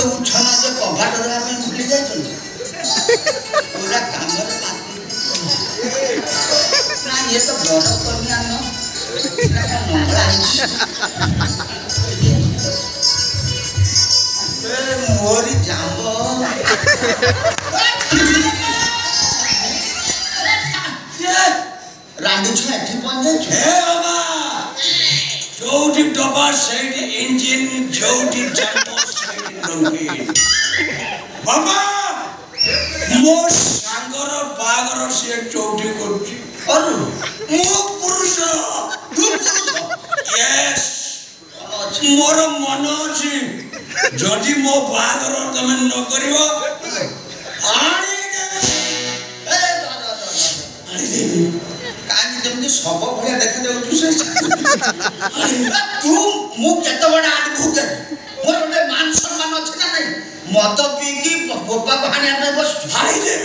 उठना जो कबाटर में भूली जाए पूरा काम ना ये तो बड़ कन्या न मोरी जाम्बो रांडू छे एठी पहुंच जाए हे बाबा जोठी डबा साइड इंजन जोठी जाम्बो साइड बाबा मो सांगर बागर से चौथी करछि और मो पुरुष तू पुरुष यस मोर मन अछि जदि मो बागर तमे न करिवो आनी ए कानी जमनी सब भया देखा जाउ से तू मु केते बडा आड भूके मोर ओटे मान सम्मान अछि ना नहीं मत पी की पोपा कहानी आने बस हाय रे